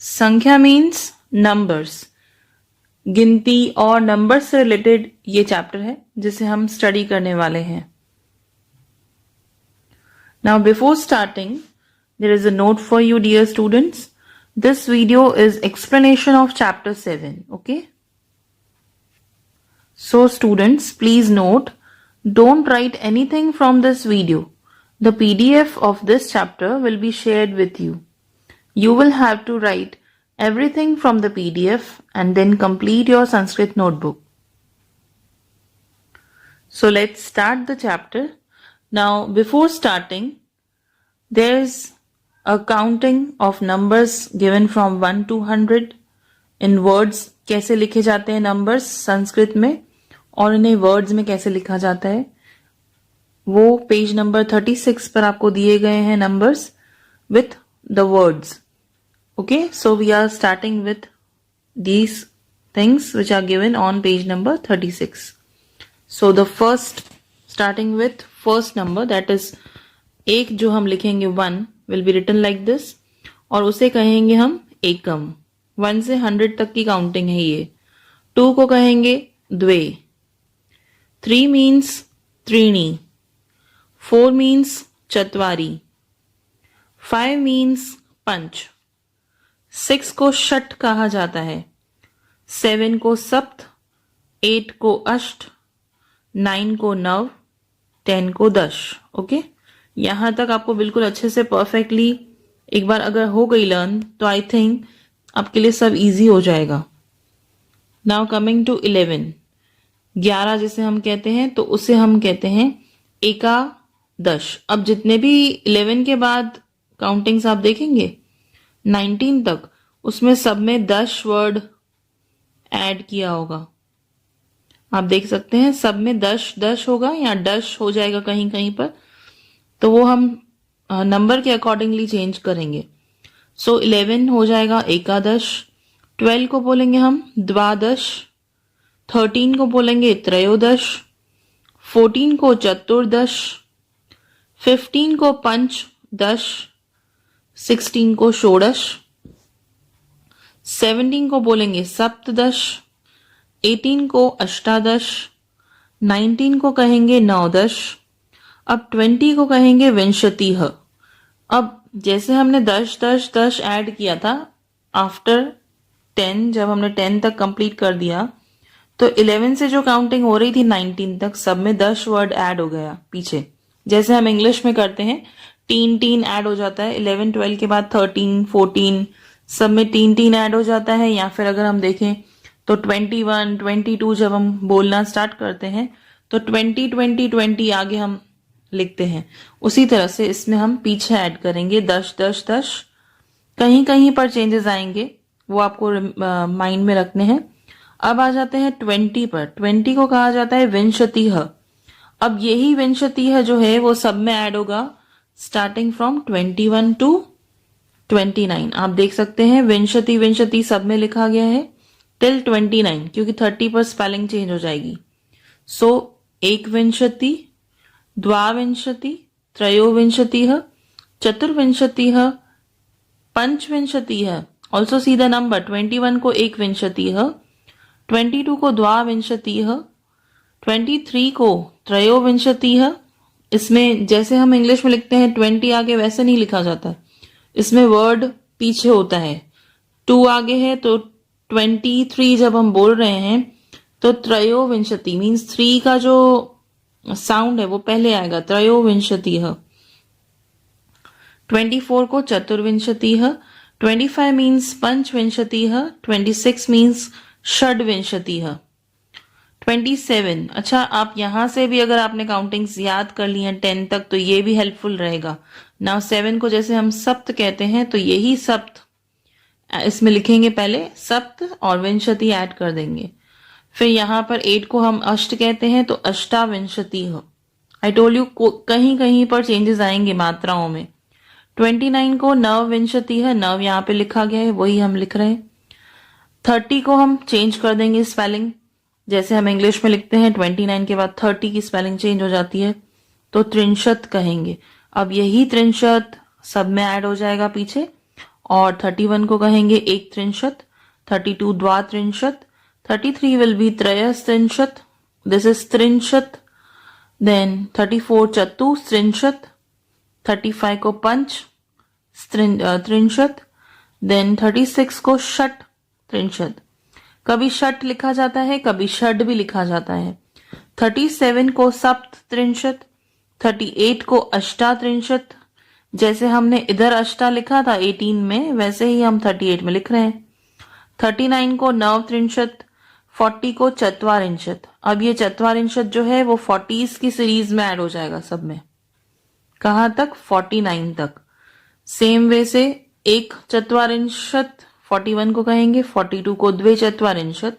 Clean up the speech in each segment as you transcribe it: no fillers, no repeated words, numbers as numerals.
संख्या means numbers, गिनती और नंबर से रिलेटेड ये चैप्टर है जिसे हम स्टडी करने वाले हैं। Now before starting there is a note for you dear students. This video is explanation of chapter 7. Okay, so students please note, don't write anything from this video. The PDF of this chapter will be shared with you. You will have to write everything from the PDF and then complete your Sanskrit notebook. So let's start the chapter. Now before starting, there is a counting of numbers given from 1 to 100 in words. कैसे लिखे जाते हैं numbers Sanskrit में और इन्हें words में कैसे लिखा जाता है, वो पेज नंबर 36 पर आपको दिए गए हैं numbers with the words. Okay, so we are starting with these things which are given on page number 36. So the first, starting with first number, that is एक जो हम लिखेंगे 1 will be written like this और उसे कहेंगे हम एकम। 1 से 100 तक की काउंटिंग है ये। 2 को कहेंगे द्वे। 3 मीन्स त्रीणी। 4 मीन्स चत्वारी। 5 मीन्स पंच। 6 को षट कहा जाता है। 7 को सप्त। 8 को अष्ट। 9 को नव। 10 को दश। ओके, यहां तक आपको बिल्कुल अच्छे से परफेक्टली एक बार अगर हो गई लर्न तो आई थिंक आपके लिए सब इजी हो जाएगा। नाउ कमिंग टू 11, 11 जिसे हम कहते हैं तो उसे हम कहते हैं एकादश। अब जितने भी 11 के बाद काउंटिंग्स आप देखेंगे 19 तक, उसमें सब में 10 वर्ड ऐड किया होगा। आप देख सकते हैं सब में 10 होगा या डश हो जाएगा कहीं कहीं पर, तो वो हम नंबर के अकॉर्डिंगली चेंज करेंगे। सो 11 हो जाएगा एकादश। 12 को बोलेंगे हम द्वादश। 13 को बोलेंगे त्रयोदश। 14 को चतुर्दश। 15 को पंचदश। 16 को षोडश। 17 को बोलेंगे सप्तदश। 18 को अष्टादश। 19 को कहेंगे नवदश। अब 20 को कहेंगे विंशतिः। अब जैसे हमने 10 ऐड किया था आफ्टर 10, जब हमने 10 तक कंप्लीट कर दिया तो 11 से जो काउंटिंग हो रही थी 19 तक, सब में 10 वर्ड ऐड हो गया पीछे। जैसे हम इंग्लिश में करते हैं टीन ऐड हो जाता है 11 12 के बाद 13 14 सब में टीन ऐड हो जाता है। या फिर अगर हम देखें तो 21 22 जब हम बोलना स्टार्ट करते हैं तो 20 आगे हम लिखते हैं। उसी तरह से इसमें हम पीछे ऐड करेंगे 10। कहीं कहीं पर चेंजेस आएंगे, वो आपको माइंड में रखने हैं। अब आ जाते हैं 20 पर। 20 को कहा जाता है विंशतिः। अब यही विंशतिः जो है वो सब में ऐड होगा स्टार्टिंग फ्रॉम 21 टू 29। आप देख सकते हैं विंशति सब में लिखा गया है टिल 29, क्योंकि 30 पर स्पेलिंग चेंज हो जाएगी। सो एक विंशति, द्वाविंशति, त्रयोविंशतिः, चतुर्विंशतिः, पंचविंशतिः। ऑल्सो सी द नंबर 21 को एक विंशतिः, 22 को द्वाविंशतिः, 23 को त्रयोविंशतिः। इसमें जैसे हम इंग्लिश में लिखते हैं 20 आगे वैसे नहीं लिखा जाता, इसमें वर्ड पीछे होता है। 2 आगे है तो 23 जब हम बोल रहे हैं तो त्रयोविंशति मीन्स 3 का जो साउंड है वो पहले आएगा, त्रयोविंशतिः। 24 को चतुर्विंशतिः। 25 मीन्स पंचविंशतिः। 26 मीन्स षड्विंशतिः। 27, अच्छा आप यहां से भी अगर आपने काउंटिंग्स याद कर ली हैं 10 तक तो ये भी हेल्पफुल रहेगा। नाउ 7 को जैसे हम सप्त कहते हैं तो यही सप्त इसमें लिखेंगे, पहले सप्त और विंशति ऐड कर देंगे। फिर यहाँ पर 8 को हम अष्ट कहते हैं तो अष्टाविंशतिः। आई टोल्ड यू कहीं कहीं पर चेंजेस आएंगे मात्राओं में। 29 को नवविंशतिः, नव यहाँ पे लिखा गया है वही हम लिख रहे हैं। 30 को हम चेंज कर देंगे स्पेलिंग, जैसे हम इंग्लिश में लिखते हैं 29 के बाद 30 की स्पेलिंग चेंज हो जाती है तो त्रिंशत कहेंगे। अब यही त्रिंशत सब में ऐड हो जाएगा पीछे और 31 को कहेंगे एक त्रिंशत, 32 द्वात्रिंशत, 33 विल बी त्रयस्त्रिंशत, दिस इज त्रिंशत, देन 34 चतुस्त्रिंशत, 35 को पंच त्रिंशत, देन 36 को षट त्रिंशत। कभी षट लिखा जाता है, कभी षड भी लिखा जाता है। 37 को सप्त त्रिंशत, 38 को अष्टा त्रिंशत, जैसे हमने इधर अष्टा लिखा था 18 में, वैसे ही हम 38 में लिख रहे हैं। 39 को नव त्रिंशत, 40 को चत्वारिंशत। अब ये चत्वारिंशत जो है वो 40s की सीरीज में ऐड हो जाएगा सब में। कहां तक? 49 तक। सेम वे से एक चत्वारिंशत 41 को कहेंगे, 42 को द्वे चत्वारिंशत,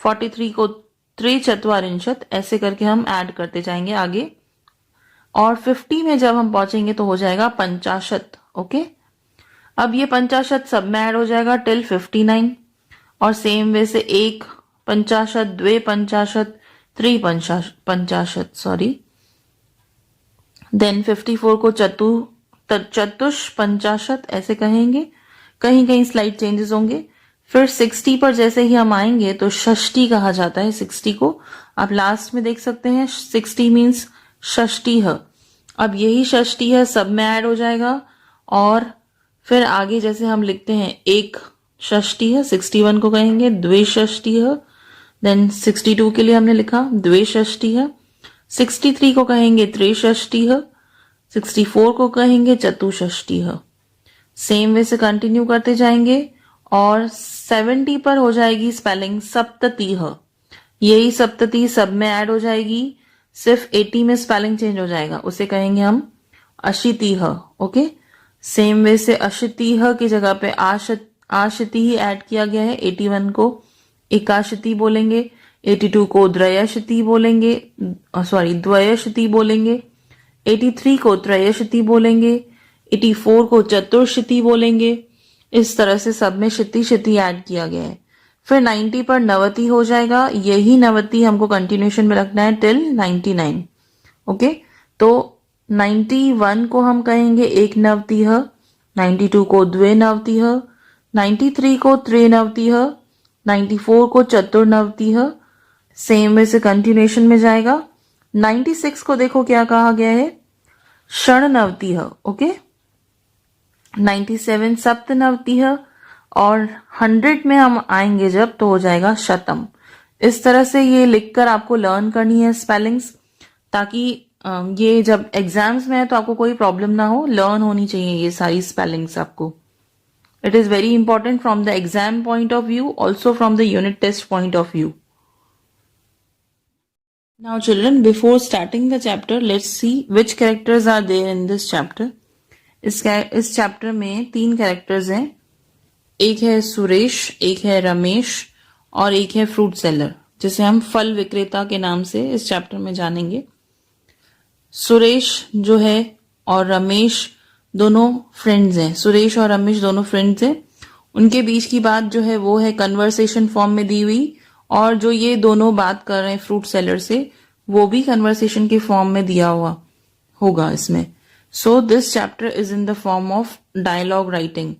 43 को त्रिचत्वारिंशत, ऐसे करके हम ऐड करते जाएंगे आगे। और 50 में जब हम पहुंचेंगे तो हो जाएगा पंचाशत। ओके, अब ये पंचाशत सब में ऐड हो जाएगा टिल 59। और सेम वे से एक पंचाशत, द्वे पंचाशत, पंचाशत सॉरी, देन 54 को चतुष पंचाशत ऐसे कहेंगे। कहीं कहीं स्लाइड चेंजेस होंगे। फिर 60 पर जैसे ही हम आएंगे तो षष्ठी कहा जाता है 60 को। आप लास्ट में देख सकते हैं 60 मीन्स षष्ठी है। अब यही षष्ठी है सब में ऐड हो जाएगा। और फिर आगे जैसे हम लिखते हैं एक षष्ठी है, 61 को कहेंगे द्वे षष्ठी है। देन 62 के लिए हमने लिखा द्वे षष्ठी है। 63 को कहेंगे त्रिषष्ठी है। 64 को कहेंगे चतुष्षष्ठी है। सेम वे से कंटिन्यू करते जाएंगे। और 70 पर हो जाएगी स्पेलिंग सप्तति है। यही सप्तति सब में ऐड हो जाएगी, सिर्फ 80 में स्पेलिंग चेंज हो जाएगा, उसे कहेंगे हम अशिति है। ओके, सेम वे से अशिति है की जगह पे आशिति ही ऐड किया गया है। 81 को एकाशिति बोलेंगे, 82 को द्वयशिति बोलेंगे, द्वयशिति बोलेंगे, 83 को त्रयशिति बोलेंगे, 84 को चतुर्शिति बोलेंगे। इस तरह से सब में शिति शिति ऐड किया गया है। फिर 90 पर नवति हो जाएगा। यही नवति हमको कंटिन्यूशन में रखना है टिल 99। ओके, तो 91 को हम कहेंगे एक नवति है, 92 को द्वे नवति है, 93 को त्रिनवति है, 94 को चतुर्नवति है। सेम वे से कंटिन्यूशन में जाएगा। 96 को देखो क्या कहा गया है, षणनवति है। ओके, 97 सप्तनवति है। और 100 में हम आएंगे जब तो हो जाएगा शतम। इस तरह से ये लिखकर आपको लर्न करनी है स्पेलिंग्स, ताकि ये जब एग्जाम्स में है तो आपको कोई प्रॉब्लम ना हो, लर्न होनी चाहिए ये सारी स्पेलिंग्स आपको। It is very important from the exam point of view, also from the unit test point of view. Now children, before starting the chapter, let's see which characters are there in this chapter. इस chapter में 3 characters हैं। एक है सुरेश, एक है रमेश और एक है फ्रूट सेलर, जिसे हम फल विक्रेता के नाम से इस चैप्टर में जानेंगे। सुरेश जो है और रमेश दोनों फ्रेंड्स हैं। सुरेश और रमेश दोनों फ्रेंड्स हैं। उनके बीच की बात जो है वो है कन्वर्सेशन फॉर्म में दी हुई, और जो ये दोनों बात कर रहे हैं फ्रूट सेलर से, वो भी कन्वर्सेशन के फॉर्म में दिया हुआ होगा इसमें। So this chapter is in the form of dialogue writing.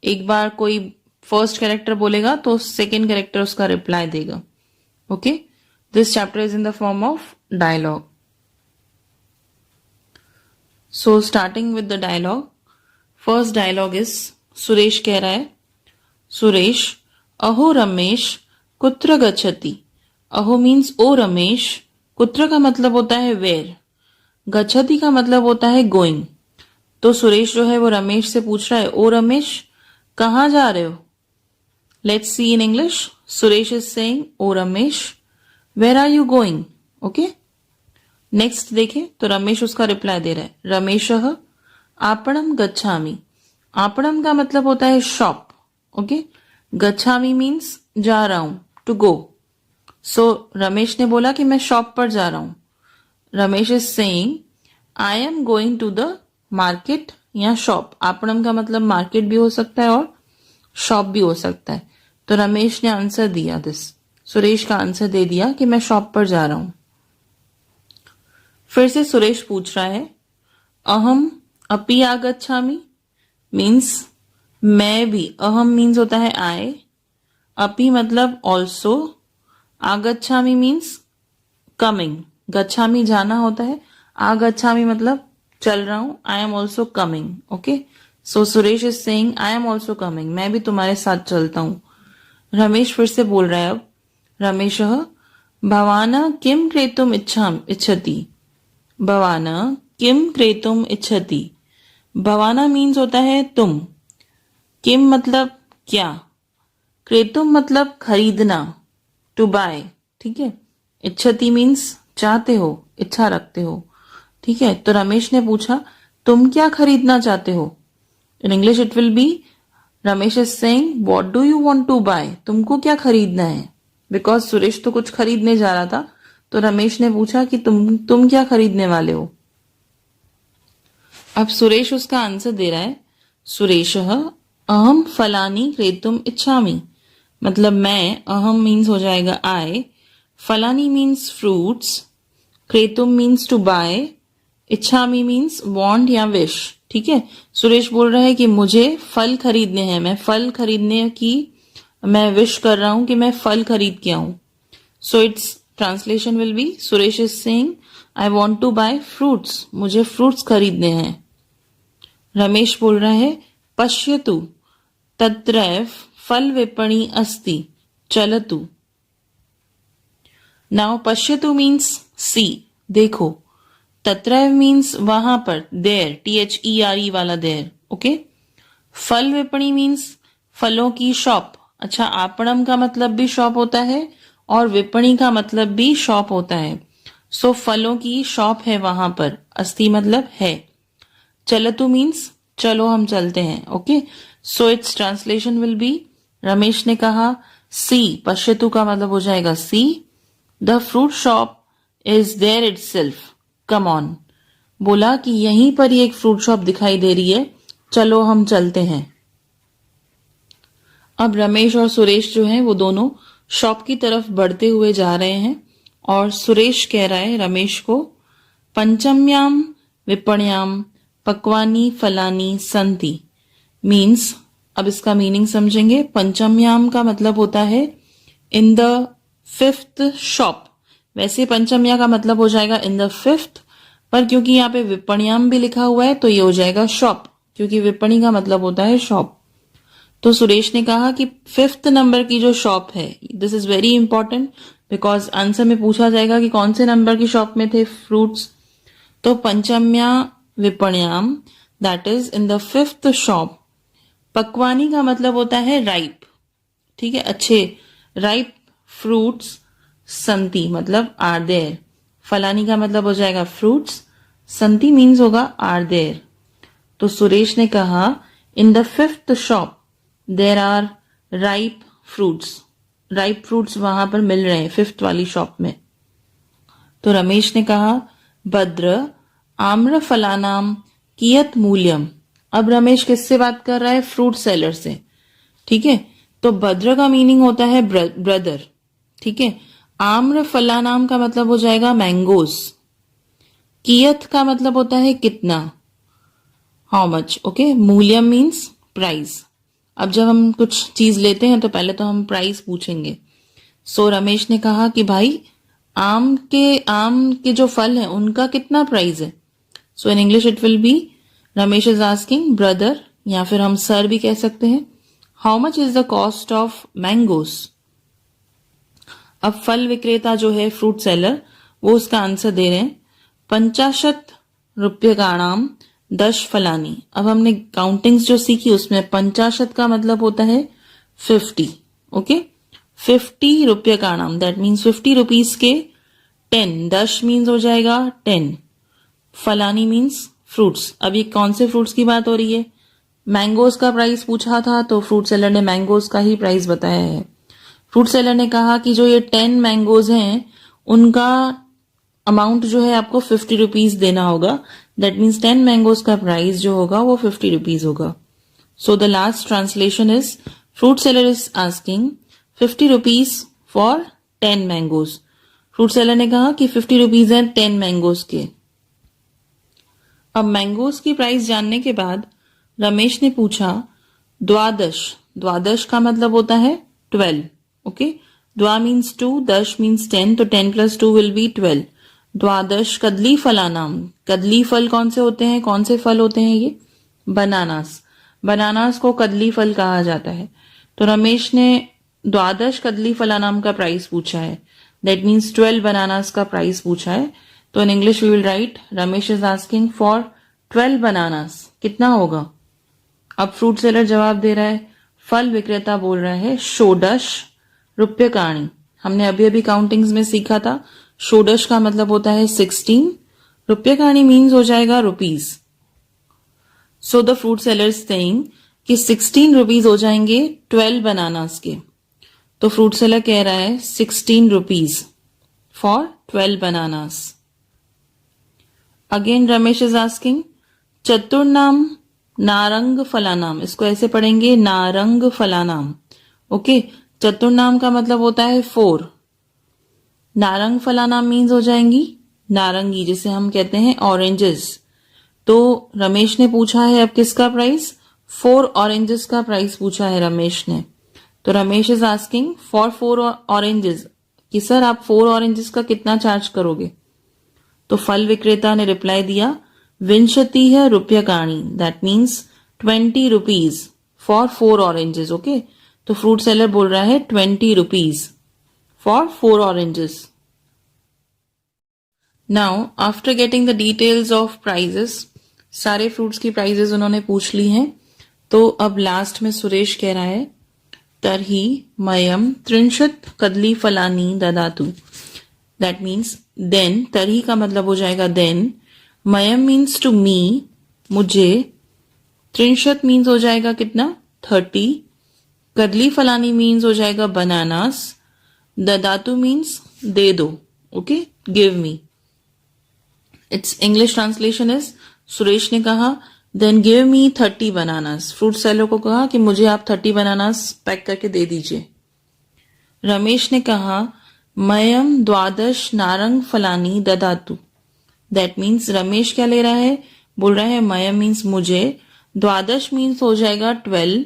एक बार कोई फर्स्ट कैरेक्टर बोलेगा तो सेकेंड कैरेक्टर उसका रिप्लाई देगा। Okay, this chapter is in the form of dialogue. So starting with the dialogue, first dialogue is, Suresh कह रहा है, सुरेश अहो रमेश कुत्र गच्छति। अहो मीन्स ओ रमेश, कुत्र का मतलब होता है वेयर, गच्छति का मतलब होता है गोइंग। तो सुरेश जो है वो रमेश से पूछ रहा है, ओ रमेश कहाँ जा रहे हो। Let's see in English. Suresh is saying, oh Ramesh where are you going. Okay, next देखें तो रमेश उसका रिप्लाई दे रहा है, रमेशः आपणम गच्छामि। आपणम का मतलब होता है शॉप। ओके, गच्छामि मीन्स जा रहा हूं, टू गो। सो रमेश ने बोला कि मैं शॉप पर जा रहा हूं। Ramesh is saying, I am going to the market या शॉप। आपणम का मतलब मार्केट भी हो सकता है और शॉप भी हो सकता है। तो रमेश ने आंसर दिया दिस, सुरेश का आंसर दे दिया कि मैं शॉप पर जा रहा हूं। फिर से सुरेश पूछ रहा है, अहम अपि आगच्छामि मीन्स मैं भी, अहम मीन्स होता है आई, अपी मतलब ऑल्सो, आगच्छामी मीन्स कमिंग, गच्छामी जाना होता है, आगच्छामी मतलब चल रहा हूं, I am also coming. Okay, so Suresh is saying I am also coming, मैं भी तुम्हारे साथ चलता हूं। रमेश फिर से बोल रहा है अब, रमेश भवाना किम क्रेतुम इच्छति, भवाना किम क्रेतुम इच्छति। भवाना मीन्स होता है तुम, किम मतलब क्या, क्रेतुम मतलब खरीदना, टू बाय। ठीक है, इच्छति मीन्स चाहते हो, इच्छा रखते हो। ठीक है, तो रमेश ने पूछा तुम क्या खरीदना चाहते हो। In English it will be, Ramesh is saying what do you want to buy, तुमको क्या खरीदना है। बिकॉज सुरेश तो कुछ खरीदने जा रहा था, तो रमेश ने पूछा कि तुम क्या खरीदने वाले हो। अब सुरेश उसका आंसर दे रहा है, सुरेश अहम फलानी क्रेतुम इच्छामि, मतलब मैं, अहम मीन्स हो जाएगा आई, फलानी मीन्स फ्रूट्स, क्रेतुम मीन्स टू बाय, इच्छामी मीन्स वांट या विश। ठीक है, सुरेश बोल रहा है कि मुझे फल खरीदने हैं, मैं फल खरीदने की मैं विश कर रहा हूं कि मैं फल खरीद के आऊं। So its translation will be, Suresh is saying I want to buy fruits, मुझे फ्रूट्स खरीदने हैं। रमेश बोल रहा है पश्यतु तत्रैव फल विपणी अस्ति चलतु। नाउ पश्यतु मीन्स सी, देखो, तत्रैव मीन्स वहां पर, देर, THERE वाला देर। ओके, फल विपणी मीन्स फलों की शॉप। अच्छा, आपणम का मतलब भी शॉप होता है और विपणी का मतलब भी शॉप होता है। सो फलों की शॉप है वहां पर, अस्ति मतलब है। चलतु मीन्स चलो हम चलते हैं। Okay, so its translation will be, Ramesh ने कहा सी, पश्यतु का मतलब हो जाएगा see, the fruit shop is there itself, come on. बोला कि यहीं पर ही एक फ्रूट शॉप दिखाई दे रही है, चलो हम चलते हैं। अब रमेश और सुरेश जो हैं वो दोनों शॉप की तरफ बढ़ते हुए जा रहे हैं और सुरेश कह रहा है रमेश को, पंचम्याम विपण्याम पक्वानी फलानी संति, मीन्स, अब इसका मीनिंग समझेंगे। पंचम्याम का मतलब होता है इन द फिफ्थ शॉप, वैसे पंचम्या का मतलब हो जाएगा इन द फिफ्थ, पर क्योंकि यहाँ पे विपण्याम भी लिखा हुआ है तो ये हो जाएगा शॉप, क्योंकि विपणी का मतलब होता है शॉप। तो सुरेश ने कहा कि फिफ्थ नंबर की जो शॉप है, this is very important because answer में पूछा जाएगा कि कौन से नंबर की शॉप में थे फ्रूट्स। तो पंचम्या विपण्याम, that is in the fifth shop. पकवानी का मतलब होता है राइप, ठीक है, अच्छे राइप फ्रूट्स, संति मतलब आर देयर, फलानी का मतलब हो जाएगा फ्रूट्स, संति मीन्स होगा आर देयर। तो सुरेश ने कहा in the fifth shop there are ripe fruits, ripe fruits वहां पर मिल रहे हैं फिफ्थ वाली शॉप में। तो रमेश ने कहा भद्र आम्र फलानाम कियत मूल्यम। अब रमेश किससे बात कर रहा है, फ्रूट सेलर से। ठीक है, तो भद्र का मीनिंग होता है ब्रदर। ठीक है, आम्र फलानाम का मतलब हो जाएगा मैंगोज, कियत का मतलब होता है कितना, हाउ मच। ओके, मूल्यम मीन्स प्राइस। अब जब हम कुछ चीज लेते हैं तो पहले तो हम प्राइस पूछेंगे। सो रमेश ने कहा कि भाई आम के जो फल हैं उनका कितना प्राइस है। So in English it will be, Ramesh is asking brother, या फिर हम सर भी कह सकते हैं, how much is the cost of mangoes. अब फल विक्रेता जो है फ्रूट सेलर, वो उसका आंसर दे रहे हैं 50 रूप्यकाणाम 10 फलानी। अब हमने काउंटिंग्स जो सीखी उसमें 50 का मतलब होता है 50। ओके, 50 रूप्यकाणाम, दैट मीन्स 50 रुपीज के 10, 10 मीन्स हो जाएगा 10, फलानी मीन्स फ्रूट्स। अब ये कौन से फ्रूट्स की बात हो रही है, मैंगोज का प्राइस पूछा था तो फ्रूट सेलर ने मैंगोज का ही प्राइस बताया है। फ्रूट सेलर ने कहा कि जो ये 10 मैंगोज हैं उनका अमाउंट जो है आपको 50 रुपीज देना होगा, दैट मीन्स 10 मैंगोज का प्राइस जो होगा वो 50 रुपीज होगा। So the last translation is, fruit seller is asking 50 rupees for 10 mangoes. Fruit seller ने कहा कि 50 रुपीज है 10 मैंगोज के। अब मैंगोज की प्राइस जानने के बाद रमेश ने पूछा द्वादश, द्वादश का मतलब होता है 12. ओके, द्वा मीन्स 2, दश मीन्स 10, तो 10 + 2 विल बी 12. द्वादश कदली फलानाम, कदली फल कौन से होते हैं, कौन से फल होते हैं ये, बनानास. बनानास को कदली फल कहा जाता है. तो रमेश ने द्वादश कदली फलानाम का प्राइस पूछा है, दैट मीन्स 12 बनानास का प्राइस पूछा है. तो in English we will write Ramesh is asking for 12 bananas. कितना होगा? अब फ्रूट सेलर जवाब दे रहा है, फल विक्रेता बोल रहा है षोडश रुपयकाणी. हमने अभी अभी काउंटिंग्स में सीखा था, षोडश का मतलब होता है 16, रुपयकाणी मीन्स हो जाएगा rupees. So the fruit seller saying कि 16 रुपीज हो जाएंगे 12 बनानास के. तो फ्रूट सेलर कह रहा है 16 rupees for 12 bananas. Again Ramesh is asking चतुर्नाम नारंग फलानाम. इसको ऐसे पढ़ेंगे नारंग फलानाम. ओके, चतुर्नाम का मतलब होता है 4. नारंग फलानाम मीन्स हो जाएंगी नारंगी, जिसे हम कहते हैं ऑरेंजेस. तो रमेश ने पूछा है अब किसका प्राइस, 4 ऑरेंजेस का प्राइस पूछा है रमेश ने. तो Ramesh is asking for 4 oranges कि सर आप 4 ऑरेंजेस का कितना चार्ज करोगे. तो फल विक्रेता ने रिप्लाई दिया विंशति है रुपयकाणी, that means 20 rupees for 4 oranges. Okay, तो फ्रूट सेलर बोल रहा है 20 rupees for 4 oranges. Now after getting the details of prices, सारे फ्रूट्स की प्राइजेस उन्होंने पूछ ली हैं. तो अब लास्ट में सुरेश कह रहा है तरही मयम 30 कदली फलानी ददातु. दैट मीन्स देन, तरही का मतलब हो जाएगा then, Mayem means to me, मुझे, 30 मीन्स हो जाएगा कितना 30, कदली फलानी मीन्स हो जाएगा बनानास, ददातु मीन्स दे दो. Okay, give me. Its English translation is Suresh ने कहा then give me 30 bananas. Fruit seller को कहा कि मुझे आप 30 बनानास पैक करके दे दीजिए. रमेश ने कहा मयम द्वादश नारंग फलानी ददातु. दैट मीन्स रमेश क्या ले रहा है, बोल रहा है मयम मीन्स मुझे, द्वादश मीन्स हो जाएगा 12,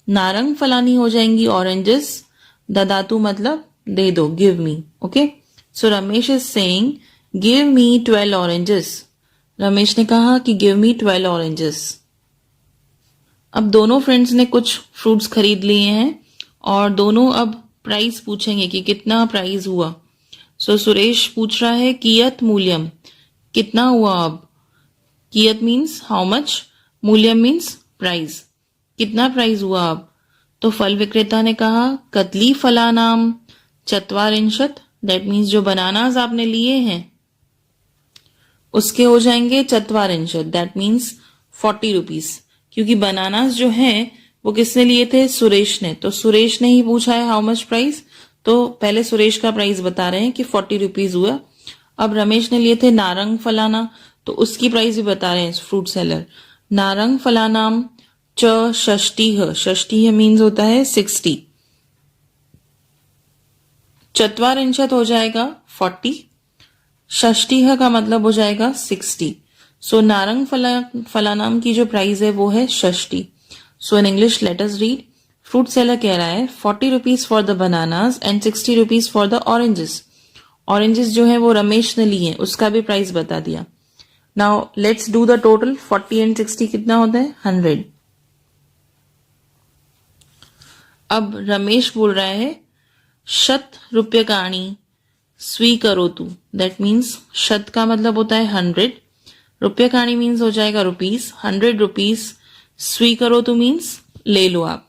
नारंग फलानी हो जाएंगी ऑरेंजेस, ददातु मतलब दे दो, give me. Okay, so Ramesh is saying give me 12 oranges. Ramesh ने कहा कि गिव मी 12 ऑरेंजेस. अब दोनों फ्रेंड्स ने कुछ फ्रूट्स खरीद लिए हैं और दोनों अब प्राइस पूछेंगे कि कितना प्राइस हुआ. सो सुरेश पूछ रहा है कियत मूल्यम, कितना हुआ. अब कियत मीन्स हाउ मच, मूल्यम मीन्स प्राइस, कितना प्राइस हुआ अब. तो फल विक्रेता ने कहा कदली फलानाम चत्वारिंशत. दैट मीन्स जो बनानास आपने लिए हैं उसके हो जाएंगे चत्वारिंशत, दैट मीन्स 40 रुपीज. क्योंकि बनानास जो हैं वो किसने लिए थे, सुरेश ने. तो सुरेश ने ही पूछा है हाउ मच प्राइस, तो पहले सुरेश का प्राइस बता रहे हैं कि 40 रुपीज हुआ. अब रमेश ने लिए थे नारंग फलाना, तो उसकी प्राइस भी बता रहे हैं फ्रूट सेलर. नारंग फलानाम च षष्टिह, षष्टिह मीन्स होता है 60, चत्वारिंशत हो जाएगा 40, षष्टिह का मतलब हो जाएगा 60. सो नारंग फलानाम की जो प्राइस है वो है षष्टि. So in English let us read. Fruit seller कह रहा है 40 rupees for the bananas and 60 rupees for the oranges. Oranges जो है वो रमेश ने लिए, उसका भी प्राइस बता दिया. Now let's do the total. 40 and 60 कितना होता है 100. अब रमेश बोल रहा है शत रुपयकाणी स्वीकरोतु. दैट मीन्स शत का मतलब होता है 100, रुपयकाणी मीन्स हो जाएगा रुपीज, 100 रुपीज. स्वीकरोतु मीन्स ले लो आप.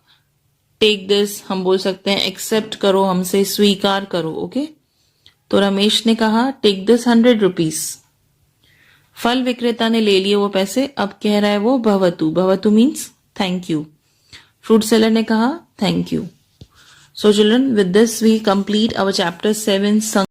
टेक दिस हम बोल सकते हैं, एक्सेप्ट करो हमसे, स्वीकार करो. ओके, तो रमेश ने कहा टेक दिस 100 रुपीज. फल विक्रेता ने ले लिए वो पैसे. अब कह रहा है वो भवतु. भवतु means thank you. Fruit seller ने कहा thank you. So children, with this we complete our chapter 7